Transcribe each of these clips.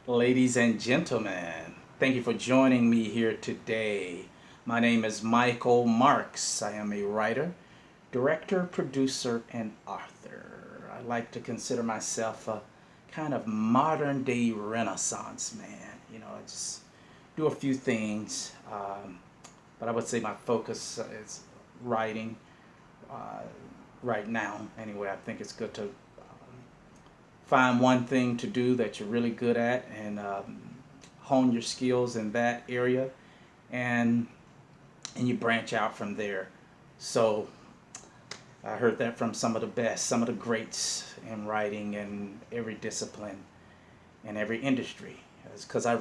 Ladies and gentlemen, thank you for joining me here today. My name is Michael Marks. I am a writer, director, producer, and author. I like to consider myself a kind of modern day Renaissance man. I just do a few things, but I would say my focus is writing uh, right now. Anyway, I think it's good to find one thing to do that you're really good at and hone your skills in that area, and you branch out from there. So I heard that from some of the best, some of the greats in writing and every discipline and every industry. Because I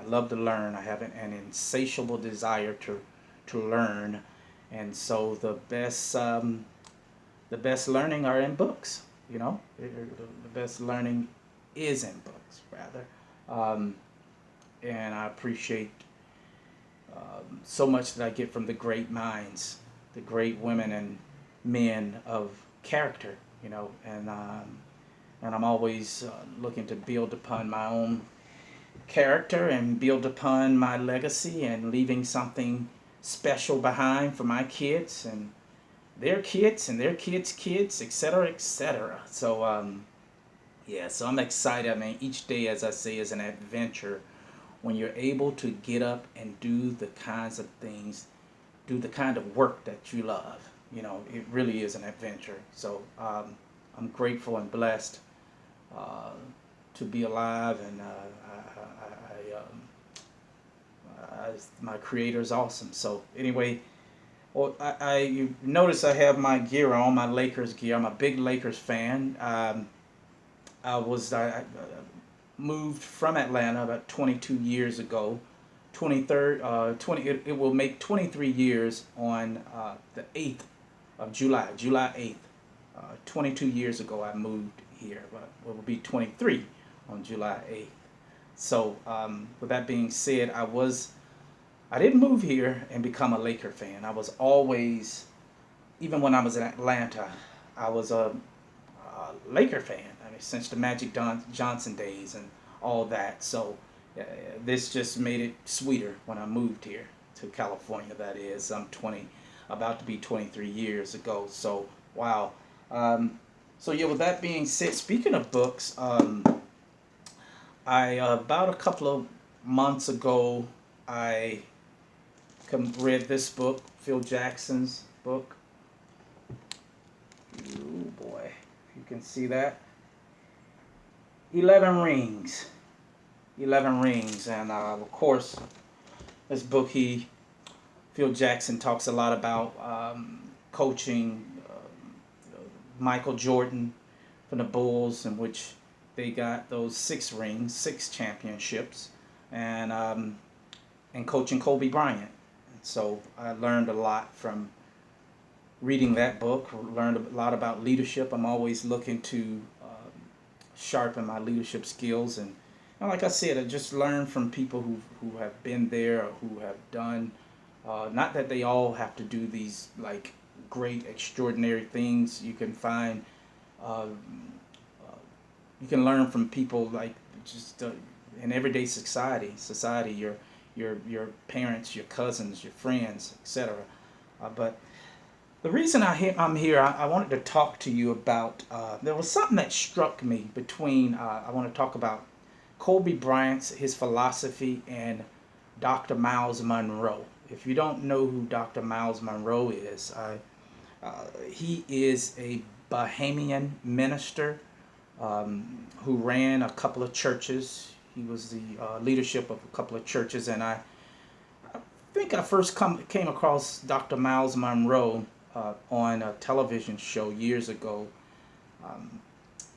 love to learn. I have an insatiable desire to learn, and so the best learning are in books. The best learning is in books, rather. Um, and I appreciate so much that I get from the great minds, the great women and men of character, and I'm always looking to build upon my own character and build upon my legacy and leaving something special behind for my kids and their kids' kids, etc., etc. So, yeah, so I'm excited. I mean, each day, as I say, is an adventure when you're able to get up and do the kinds of things, do the kind of work that you love. It really is an adventure. So, I'm grateful and blessed uh, to be alive, and my creator is awesome. So, anyway, well, you notice I have my gear on, my Lakers gear. I'm a big Lakers fan. I moved from Atlanta about 22 years ago. 23rd, 20. It will make 23 years on the 8th of July, July 8th. 22 years ago, I moved here, but it will be 23 on July 8th. So, with that being said, I didn't move here and become a Laker fan. I was always, even when I was in Atlanta, I was a Laker fan. I mean, since the Johnson days and all that. So this just made it sweeter when I moved here to California. That is, I'm 20, about to be 23 years ago. So wow. So yeah, with that being said, speaking of books, I about a couple of months ago, I read this book, Phil Jackson's book. Oh boy, if you can see that, 11 Rings. 11 Rings, and of course, this book, Phil Jackson talks a lot about coaching Michael Jordan from the Bulls, in which they got those 6 rings, 6 championships, and coaching Kobe Bryant. So I learned a lot from reading that book. Learned a lot about leadership. I'm always looking to sharpen my leadership skills, and like I said, I just learn from people who have been there or who have done. Not that they all have to do these like great, extraordinary things. You can find, uh, you can learn from people like just in everyday society, your parents, your cousins, your friends, etc. But the reason I'm here, I wanted to talk to you about. There was something that struck me between. I want to talk about Kobe Bryant's his philosophy and Dr. Myles Monroe. If you don't know who Dr. Myles Monroe is, he is a Bahamian minister who ran a couple of churches. He was the leadership of a couple of churches, and I think I first came across Dr. Myles Monroe on a television show years ago, um,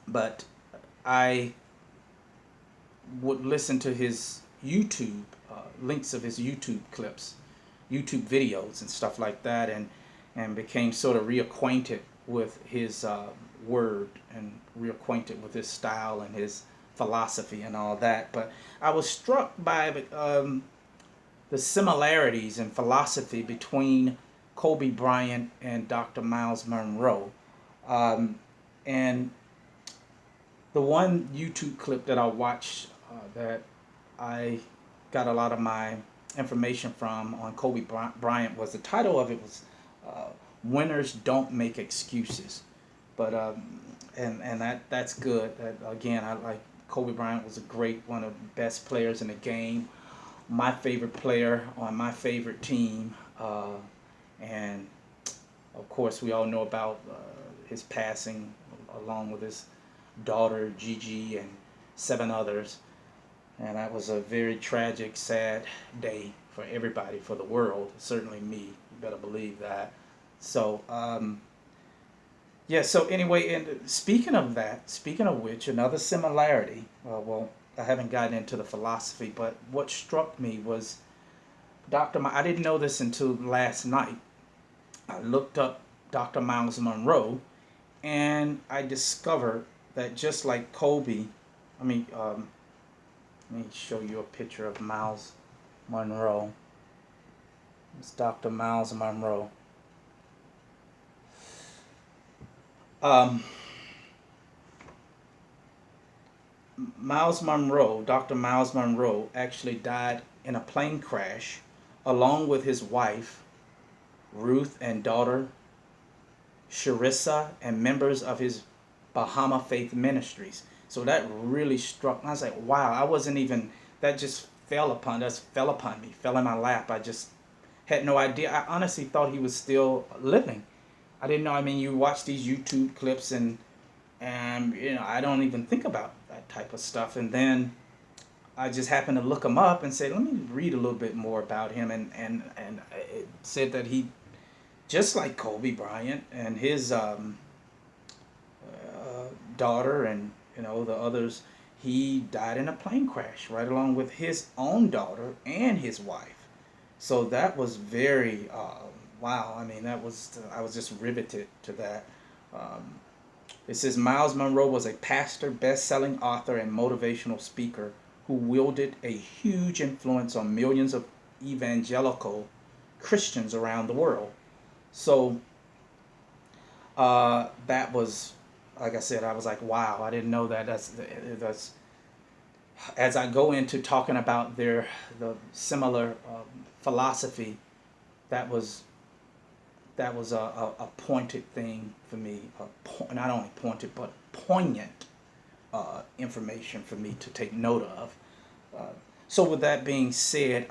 but I would listen to his YouTube links of his YouTube clips, YouTube videos, and stuff like that, and became sort of reacquainted with his word and reacquainted with his style and his philosophy and all that. But I was struck by the similarities in philosophy between Kobe Bryant and Dr. Myles Monroe. Um, and the one YouTube clip that I watched that I got a lot of my information from on Kobe Bryant was the title of it was uh, "Winners Don't Make Excuses," but and that's good. That, again, I like Kobe Bryant was a great one of the best players in the game. My favorite player on my favorite team, and of course we all know about his passing, along with his daughter Gigi and seven others. And that was a very tragic, sad day for everybody, for the world. Certainly me. You better believe that. So, yeah. So anyway, and speaking of that, speaking of which, another similarity. Well, I haven't gotten into the philosophy, but what struck me was I didn't know this until last night. I looked up Dr. Miles Monroe, and I discovered that just like Kobe, I mean, let me show you a picture of Myles Munroe. It's Dr. Myles Munroe. Um, Dr. Myles Munroe, actually died in a plane crash along with his wife, Ruth, and daughter, Sharissa, and members of his Bahama Faith Ministries. So that really struck me. I was like, wow, I wasn't even, that just fell upon me, fell in my lap. I just had no idea. I honestly thought he was still living. I didn't know. I mean, you watch these YouTube clips and I don't even think about that type of stuff. And then I just happened to look him up and say, let me read a little bit more about him. And it said that he, just like Kobe Bryant and his daughter and the others, he died in a plane crash right along with his own daughter and his wife. So that was very wow. I mean, I was just riveted to that. Um, it says Myles Munroe was a pastor, best-selling author, and motivational speaker who wielded a huge influence on millions of evangelical Christians around the world. So that was, like I said, I was like, wow, I didn't know that. That's as I go into talking about the similar philosophy, that was a pointed thing for me, not only pointed but poignant information for me to take note of. Uh, so with that being said,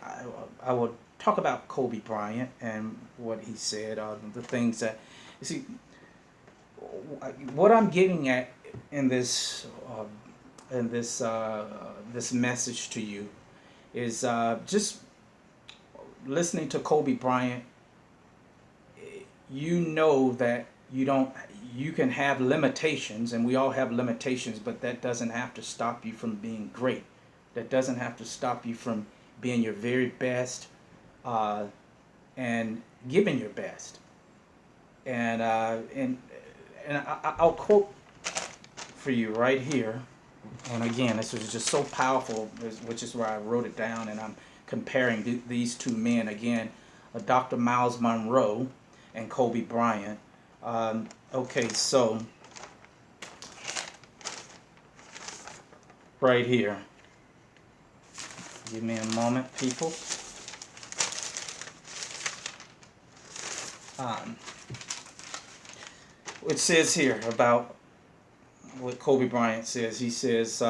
I will talk about Kobe Bryant and what he said, the things that you see. What I'm getting at in this message to you is just listening to Kobe Bryant. You know that you can have limitations, and we all have limitations, but that doesn't have to stop you from being great. That doesn't have to stop you from being your very best uh, and giving your best. And I'll quote for you right here. And again, this was just so powerful, which is where I wrote it down, and I'm comparing these two men again, Dr. Myles Munroe and Kobe Bryant. Okay, so right here, give me a moment, people. It says here about what Kobe Bryant says. He says,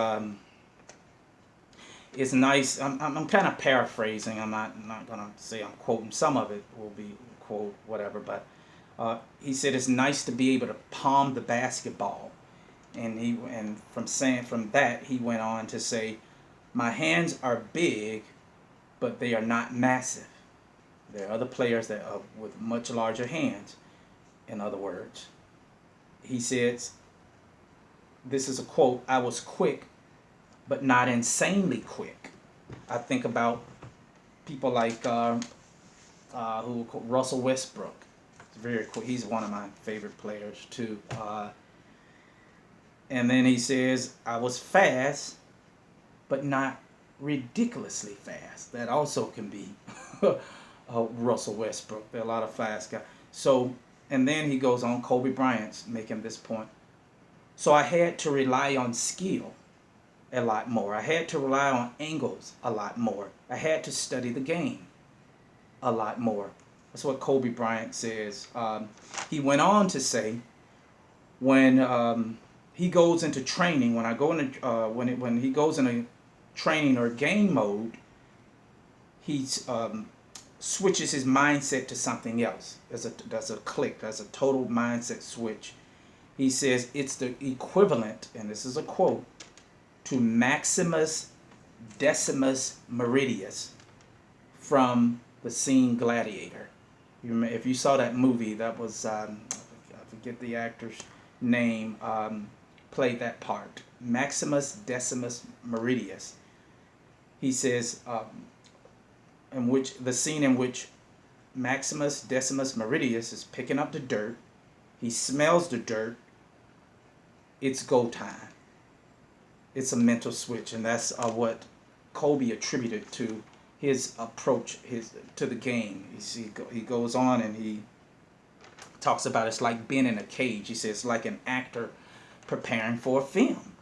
it's nice. I'm kind of paraphrasing. I'm not gonna say I'm quoting. Some of it will be quote whatever, but he said it's nice to be able to palm the basketball, and from that he went on to say, my hands are big, but they are not massive. There are other players that are with much larger hands. In other words, he says, this is a quote, I was quick, but not insanely quick. I think about people like Russell Westbrook. It's very quick. He's one of my favorite players too. And then he says, I was fast, but not ridiculously fast. That also can be Russell Westbrook. There are a lot of fast guys. So, and then he goes on, Kobe Bryant's making this point. So I had to rely on skill. a lot more. I had to rely on angles a lot more. I had to study the game a lot more. That's what Kobe Bryant says. He went on to say, when he goes into training, when I go into when he goes into training or game mode, he switches his mindset to something else. There's a click. There's a total mindset switch. He says it's the equivalent, and this is a quote, to Maximus Decimus Meridius from the scene Gladiator. If you saw that movie, that was I forget the actor's name, played that part. Maximus Decimus Meridius. He says, in which the scene in which Maximus Decimus Meridius is picking up the dirt, he smells the dirt. It's go time. It's a mental switch, and that's what Kobe attributed to his approach to the game. He goes on and he talks about it's like being in a cage. He says it's like an actor preparing for a film.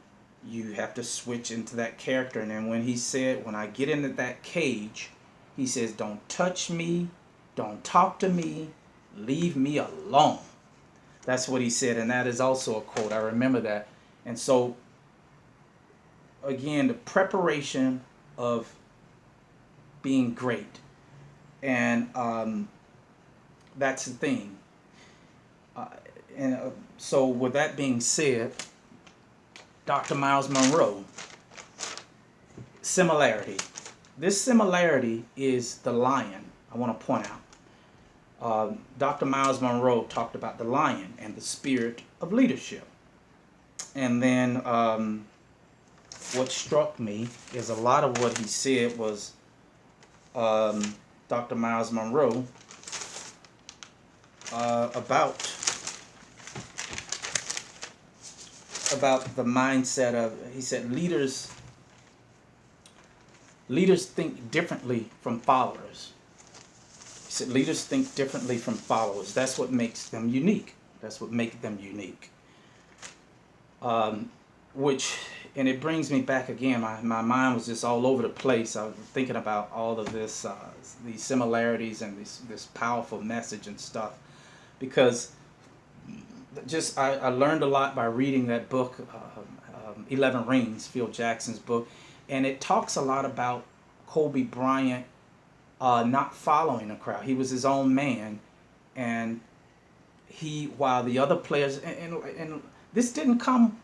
You have to switch into that character. And then when he said, when I get into that cage, he says, don't touch me, don't talk to me, leave me alone. That's what he said, and that is also a quote. I remember that. And so, again, the preparation of being great. And that's the thing. So with that being said, Dr. Myles Munroe, similarity. This similarity is the lion, I want to point out. Dr. Myles Munroe talked about the lion and the spirit of leadership. And then what struck me is a lot of what he said was Dr. Myles Munroe about the mindset of, he said, leaders think differently from followers. He said leaders think differently from followers. That's what makes them unique. That's what makes them unique. And it brings me back again. My mind was just all over the place. I was thinking about all of this, these similarities and this powerful message and stuff, because I learned a lot by reading that book, 11 Rings, Phil Jackson's book, and it talks a lot about Kobe Bryant not following the crowd. He was his own man, and while the other players, and this didn't come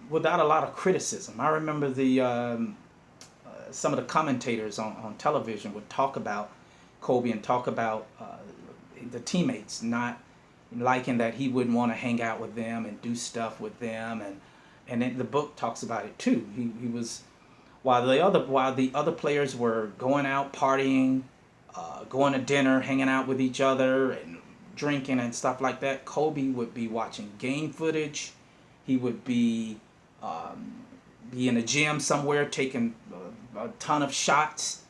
without a lot of criticism. I remember some of the commentators on television would talk about Kobe and talk about the teammates not liking that he wouldn't want to hang out with them and do stuff with them, and then the book talks about it too. He was, while the other players were going out partying, going to dinner, hanging out with each other and drinking and stuff like that, Kobe would be watching game footage. He would be in a gym somewhere taking a ton of shots.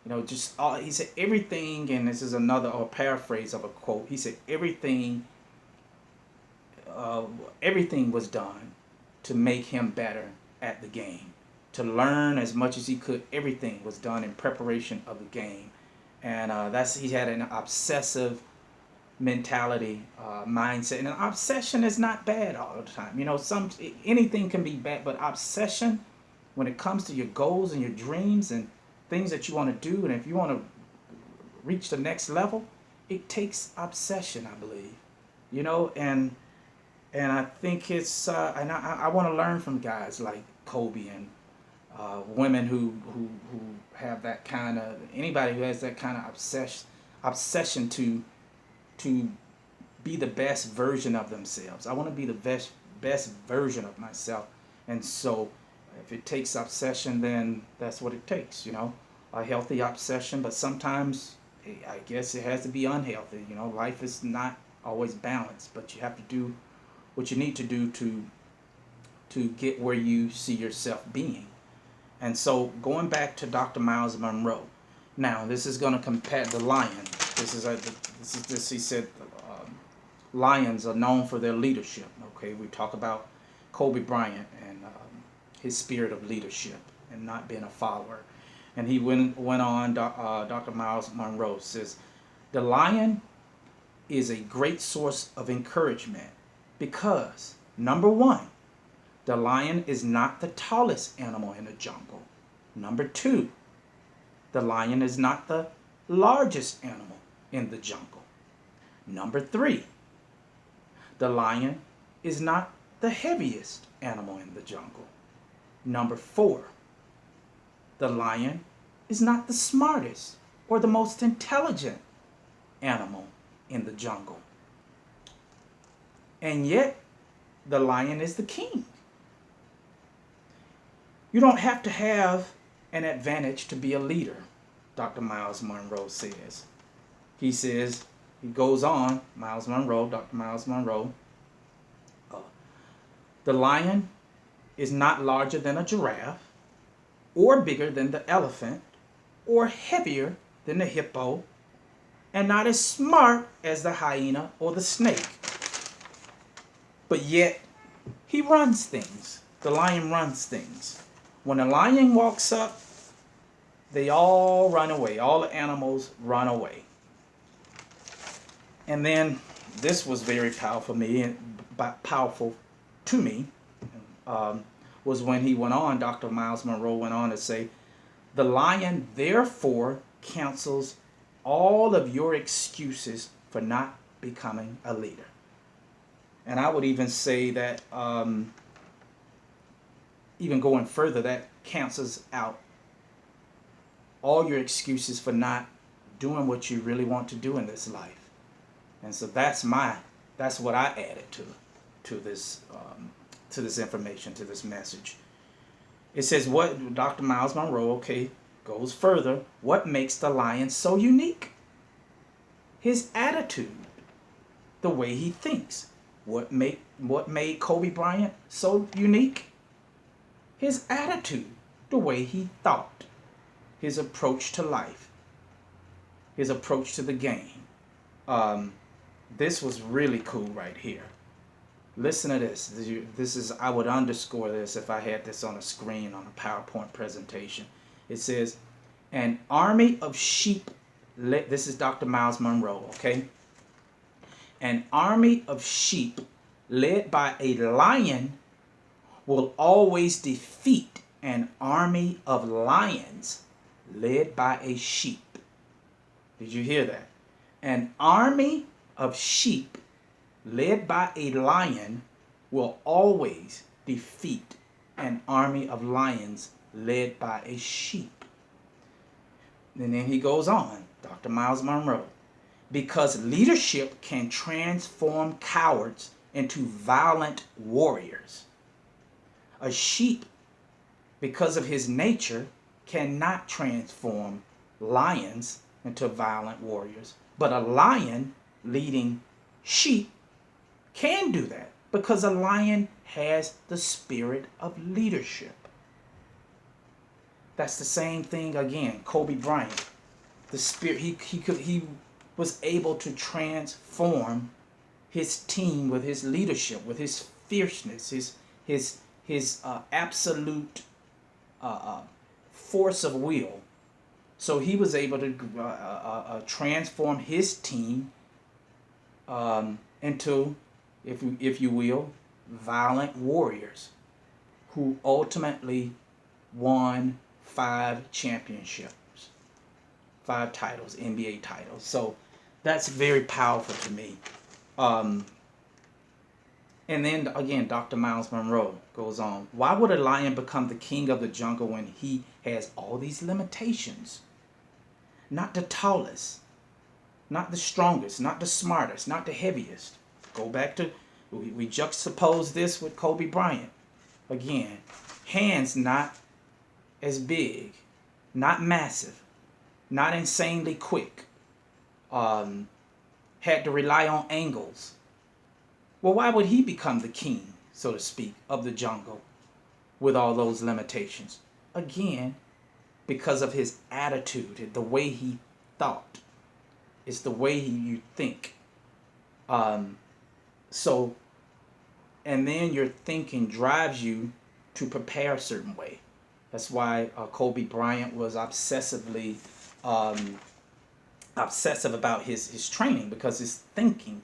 He said everything, and this is another paraphrase of a quote. He said everything was done to make him better at the game, to learn as much as he could. Everything was done in preparation of the game, and he had an obsessive mentality, mindset. And an obsession is not bad all the time. Anything can be bad, but obsession, when it comes to your goals and your dreams and things that you want to do, and if you want to reach the next level, it takes obsession, I believe. And I think it's and I want to learn from guys like Kobe and women who have that kind of, anybody who has that kind of obsession to be the best version of themselves. I want to be the best version of myself, and so if it takes obsession, then that's what it takes. A healthy obsession, but sometimes I guess it has to be unhealthy. Life is not always balanced, but you have to do what you need to do to get where you see yourself being. And so going back to Dr. Myles Munroe, now this is going to compare the lion. He said lions are known for their leadership. Okay, we talk about Kobe Bryant, and his spirit of leadership and not being a follower. And he went on, Dr. Myles Munroe says, the lion is a great source of encouragement because, number one, the lion is not the tallest animal in the jungle. Number two, the lion is not the largest animal in the jungle. Number three, the lion is not the heaviest animal in the jungle. Number four, the lion is not the smartest or the most intelligent animal in the jungle. And yet, the lion is the king. You don't have to have an advantage to be a leader, Dr. Myles Munroe says. He says, he goes on, Myles Munroe, Dr. Myles Munroe, the lion is not larger than a giraffe, or bigger than the elephant, or heavier than the hippo, and not as smart as the hyena or the snake. But yet, he runs things. The lion runs things. When a lion walks up, they all run away. All the animals run away. And then this was very powerful to me, was when he went on, Dr. Myles Munroe went on to say, the lion therefore cancels all of your excuses for not becoming a leader. And I would even say that, even going further, that cancels out all your excuses for not doing what you really want to do in this life. And so that's what I added to this information, to this message. It says, what Dr. Myles Munroe, goes further. What makes the lion so unique? His attitude, the way he thinks. What made Kobe Bryant so unique? His attitude, the way he thought, his approach to life, his approach to the game. This was really cool right here. Listen to this. This is, I would underscore this if I had this on a screen on a PowerPoint presentation. It says, an army of sheep, this is Dr. Myles Munroe, An army of sheep led by a lion will always defeat an army of lions led by a sheep. Did you hear that? An army of sheep led by a lion will always defeat an army of lions led by a sheep. And then he goes on, Dr. Myles Munroe, because leadership can transform cowards into violent warriors. A sheep, because of his nature, cannot transform lions into violent warriors. But a lion leading sheep can do that because a lion has the spirit of leadership. That's the same thing again, Kobe Bryant. The spirit, he was able to transform his team with his leadership, with his fierceness, his absolute force of will. So he was able to transform his team into, if you will, violent warriors who ultimately won 5 championships, 5 titles, NBA titles. So that's very powerful to me. And then again, Dr. Myles Munroe goes on, why would a lion become the king of the jungle when he has all these limitations? Not the tallest, not the strongest, not the smartest, not the heaviest. Go back to, we juxtapose this with Kobe Bryant. Again, hands not as big, not massive, not insanely quick. Had to rely on angles. Well, why would he become the king, so to speak, of the jungle with all those limitations? Again, because of his attitude, the way he thought. It's the way you think. So, and then your thinking drives you to prepare a certain way. That's why Kobe Bryant was um, obsessive about his training, because his thinking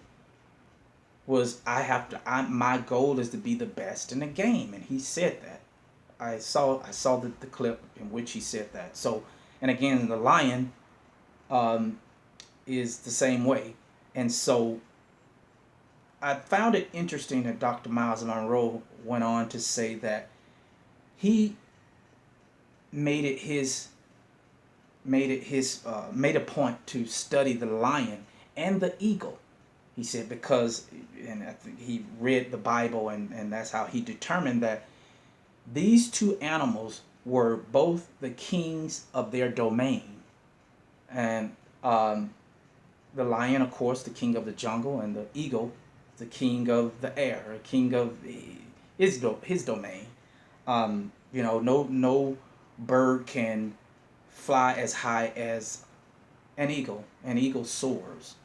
was, my goal is to be the best in the game, and he said that. I saw the clip in which he said that. So, and again, the lion um, is the same way, and so I found it interesting that Dr. Miles Monroe went on to say that he made it his made a point to study the lion and the eagle. He said because, and I think he read the Bible, and that's how he determined that these two animals were both the kings of their domain. And the lion, of course, the king of the jungle, and the eagle, the king of the air, a king of his domain. No bird can fly as high as an eagle. An eagle soars,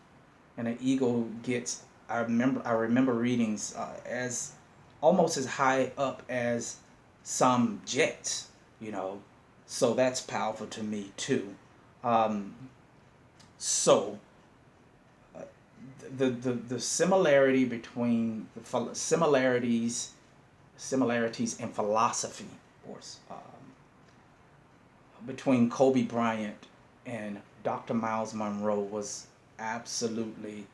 and an eagle gets. I remember readings as almost as high up as some jets. So that's powerful to me too. Um, so the similarity between the similarities in philosophy, or between Kobe Bryant and Dr. Miles Monroe was absolutely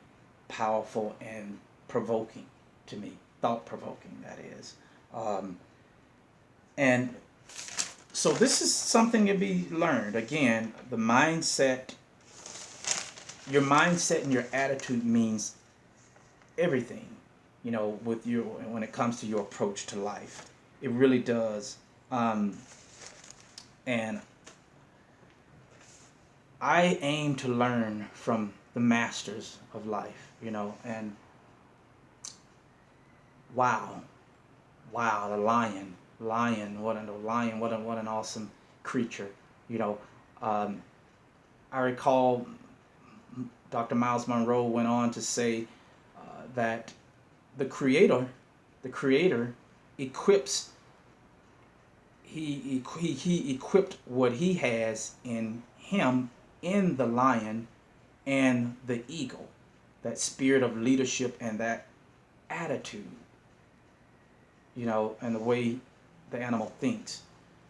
powerful and provoking to me, thought provoking, that is. And so this is something to be learned. Again, your mindset and your attitude means everything, when it comes to your approach to life. It really does. And I aim to learn from the masters of life, and wow, the lion, what an awesome creature, you know. Um, I recall Dr. Miles Monroe went on to say that the creator equips he equipped what he has in him in the lion and the eagle, that spirit of leadership and that attitude, and the way the animal thinks.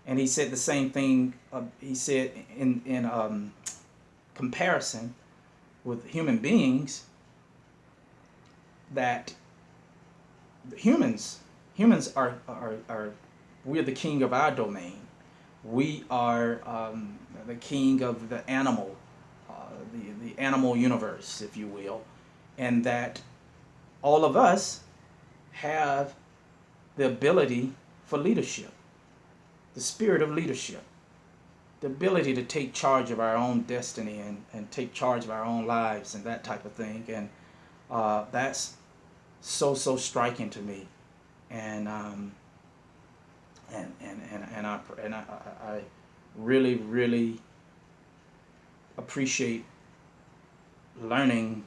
And he said the same thing. He said in comparison with human beings, that humans are we're the king of our domain. We are the king of the animal, the animal universe, if you will, and that all of us have the ability for leadership, the spirit of leadership, the ability to take charge of our own destiny and take charge of our own lives and that type of thing. And that's so striking to me. And I really appreciate learning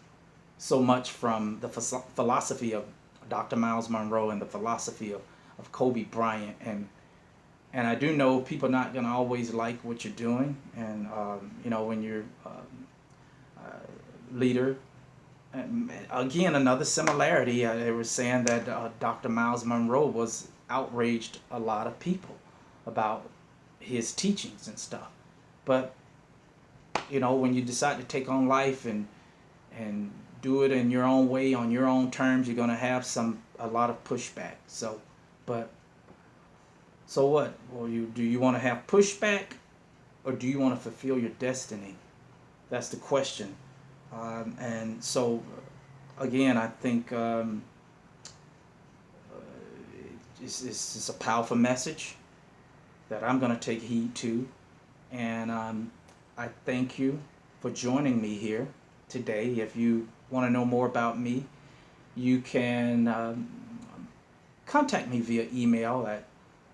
so much from the philosophy of Dr. Miles Monroe and the philosophy of Kobe Bryant. And I do know people are not going to always like what you're doing. And, when you're leader. And again, another similarity, they were saying that Dr. Miles Monroe was outraged a lot of people about his teachings and stuff. But, when you decide to take on life and do it in your own way, on your own terms, you're going to have a lot of pushback. So what? Well, do you want to have pushback, or do you want to fulfill your destiny? That's the question. And so, again, I think it's a powerful message that I'm going to take heed to. And I thank you for joining me here today. If you want to know more about me, you can contact me via email at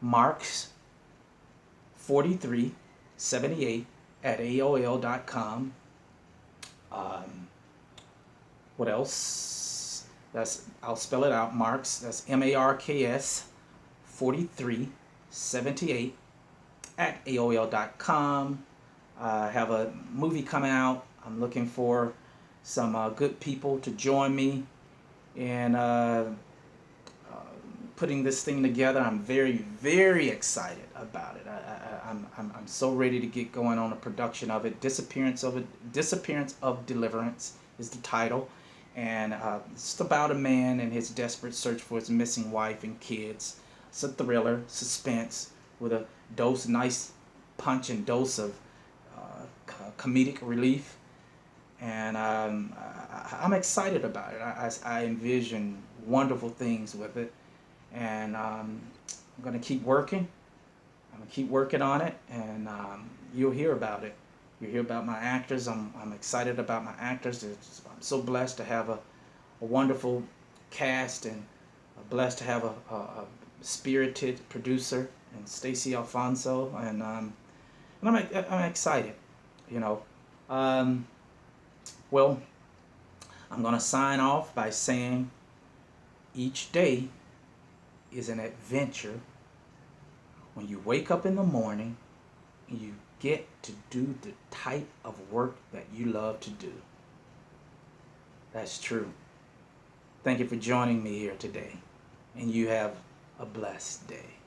marks4378@aol.com. What else? I'll spell it out. Marks. That's MARKS 43 78 at AOL.com. I have a movie coming out. I'm looking for some good people to join me in putting this thing together. I'm very, very excited about it. I'm so ready to get going on the production of it. Disappearance of Deliverance is the title, and it's about a man and his desperate search for his missing wife and kids. It's a thriller, suspense with a nice punch and dose of comedic relief, and I'm excited about it. I envision wonderful things with it, and I'm gonna keep working. I'm gonna keep working on it, and you'll hear about it. You'll hear about my actors. I'm excited about my actors. I'm so blessed to have a wonderful cast, and blessed to have a spirited producer and Stacy Alfonso, and I'm excited. You know, um, well, I'm gonna sign off by saying each day is an adventure when you wake up in the morning and you get to do the type of work that you love to do. That's true. Thank you for joining me here today, and you have a blessed day.